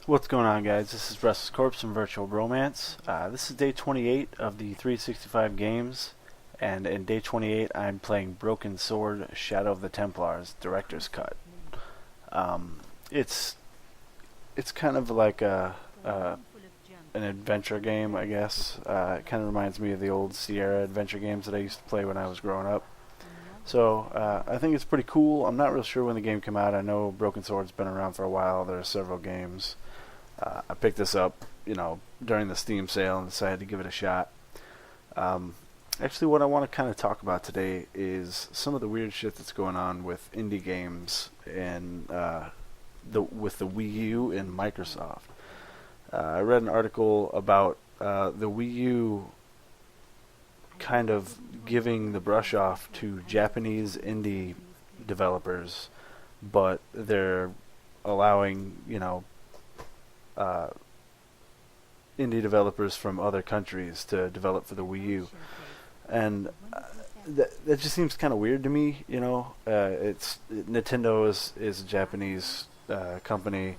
What's going on, guys? This is Restless Corpse from VirtualBromance. This is day 28 of the 365 games, and in day 28 I'm playing Broken Sword Shadow of the Templars Director's Cut. It's kind of like an adventure game, I guess. It kind of reminds me of the old Sierra adventure games that I used to play when I was growing up. So I think it's pretty cool. I'm not real sure when the game came out. I know Broken Sword's been around for a while. There are several games. I picked this up, during the Steam sale and decided to give it a shot. Actually, what I want to kind of talk about today is some of the weird shit that's going on with indie games and with the Wii U and Microsoft. I read an article about the Wii U kind of giving the brush off to Japanese indie developers, but they're allowing, indie developers from other countries to develop for the Wii U. And that just seems kind of weird to me, Nintendo is a Japanese company,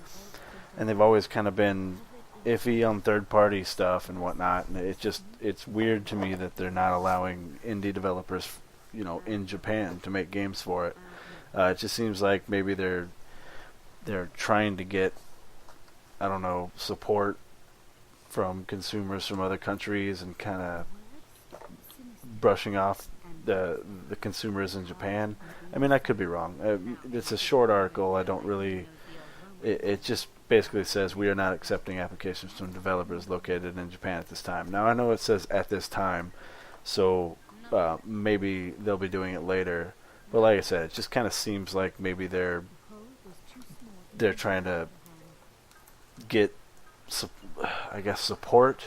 and they've always kind of been iffy on third-party stuff and whatnot, and it's weird to me that they're not allowing indie developers, in Japan to make games for it. It just seems like maybe they're trying to get, I don't know, support from consumers from other countries and kind of brushing off the consumers in Japan. I mean, I could be wrong. It's a short article. I don't really... It just basically says we are not accepting applications from developers located in Japan at this time. Now, I know it says at this time, so maybe they'll be doing it later. But like I said, it just kind of seems like maybe they're trying to get, I guess, support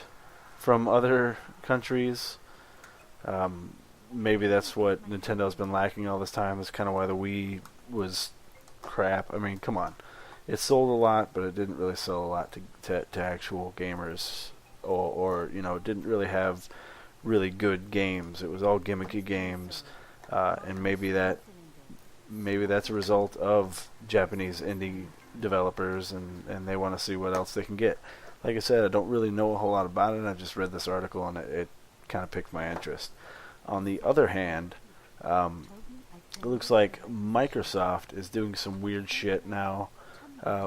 from other countries. Maybe that's what Nintendo's been lacking all this time. That's kind of why the Wii was crap. I mean, come on. It sold a lot, but it didn't really sell a lot to actual gamers, or didn't really have really good games. It was all gimmicky games, and maybe that's a result of Japanese indie developers, and they want to see what else they can get. Like I said, I don't really know a whole lot about it. I just read this article, and it kind of piqued my interest. On the other hand, it looks like Microsoft is doing some weird shit now.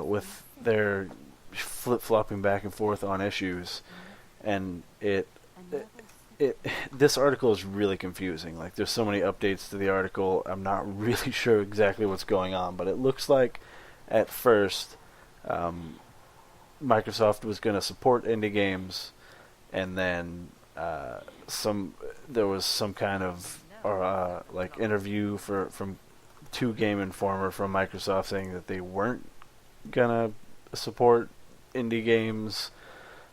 With their flip-flopping back and forth on issues, and this article is really confusing. Like, there's so many updates to the article, I'm not really sure exactly what's going on, but it looks like at first Microsoft was going to support indie games, and then there was some kind of interview from to Game Informer from Microsoft saying that they weren't gonna support indie games,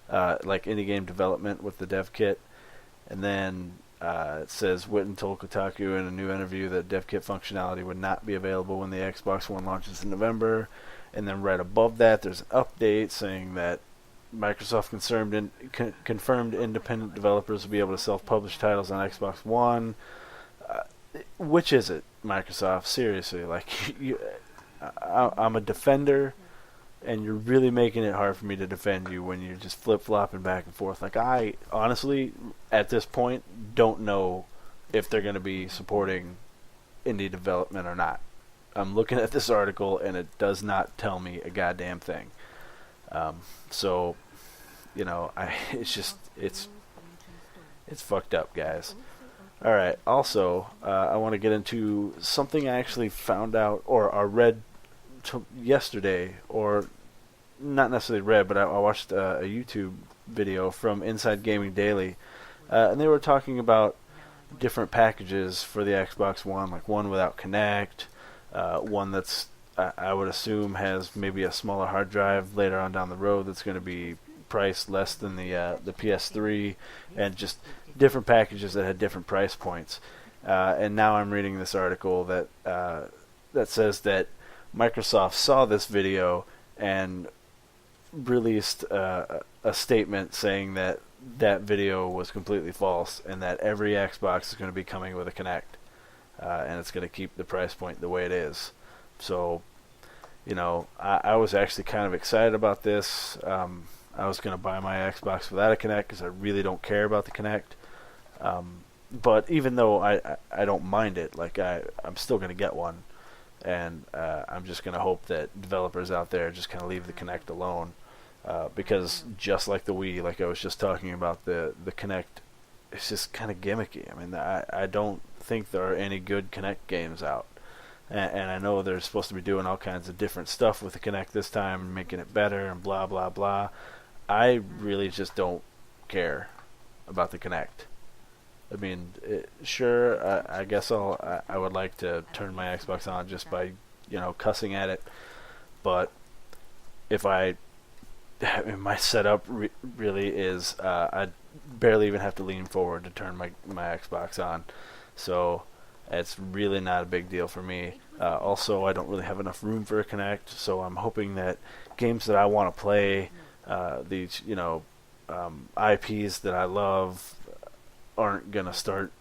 like indie game development with the dev kit, and then it says Witten told Kotaku in a new interview that dev kit functionality would not be available when the Xbox One launches in November, and then right above that there's an update saying that Microsoft confirmed independent developers will be able to self-publish titles on Xbox One. Which is it, Microsoft? Seriously, like, I'm a defender, and you're really making it hard for me to defend you when you're just flip-flopping back and forth. Like, I honestly, at this point, don't know if they're going to be supporting indie development or not. I'm looking at this article, and it does not tell me a goddamn thing. So, it's fucked up, guys. Alright, also, I want to get into something I actually found out, or read yesterday, or not necessarily read, but I watched a YouTube video from Inside Gaming Daily, and they were talking about different packages for the Xbox One, like one without Kinect, one that's, I would assume, has maybe a smaller hard drive later on down the road that's going to be priced less than the PS3, and just different packages that had different price points. And now I'm reading this article that says that Microsoft saw this video and released a statement saying that video was completely false and that every Xbox is going to be coming with a Kinect. and it's going to keep the price point the way it is. So, I was actually kind of excited about this. I was going to buy my Xbox without a Kinect because I really don't care about the Kinect. But even though I don't mind it, like I'm still going to get one, and I'm just going to hope that developers out there just kind of leave the Kinect alone, because just like the Wii, like I was just talking about, the Kinect, it's just kind of gimmicky. I mean, I don't think there are any good Kinect games out, and I know they're supposed to be doing all kinds of different stuff with the Kinect this time and making it better and blah blah blah. I really just don't care about the Kinect. I mean, sure, I guess I would like to turn my Xbox on just by, cussing at it. But if my setup really is, I barely even have to lean forward to turn my Xbox on. So it's really not a big deal for me. Also, I don't really have enough room for a Kinect, so I'm hoping that games that I want to play, these, IPs that I love, aren't going to start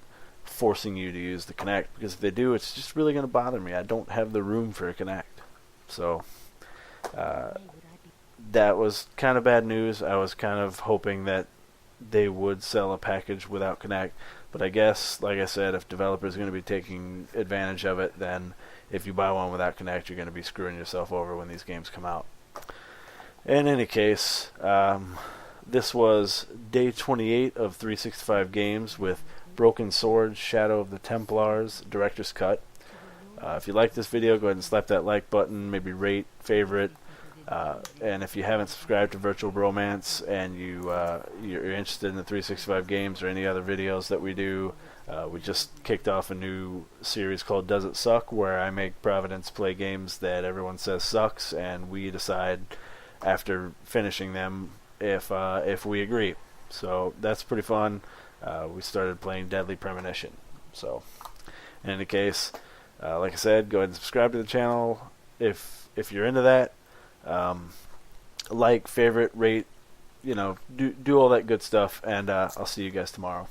forcing you to use the Kinect, because if they do, it's just really going to bother me. I don't have the room for a Kinect. So that was kind of bad news. I was kind of hoping that they would sell a package without Kinect, but I guess, like I said, if developers are going to be taking advantage of it, then if you buy one without Kinect, you're going to be screwing yourself over when these games come out. In any case, this was day 28 of 365 games with Broken Sword, Shadow of the Templars, Director's Cut. If you like this video, go ahead and slap that like button, maybe rate, favorite. And if you haven't subscribed to VirtualBromance and you're interested in the 365 games or any other videos that we do, we just kicked off a new series called Does It Suck, where I make Providence play games that everyone says sucks, and we decide after finishing them if we agree. So that's pretty fun. We started playing Deadly Premonition. So in any case, like I said, go ahead and subscribe to the channel if you're into that. Like, favorite, rate, do all that good stuff, and I'll see you guys tomorrow.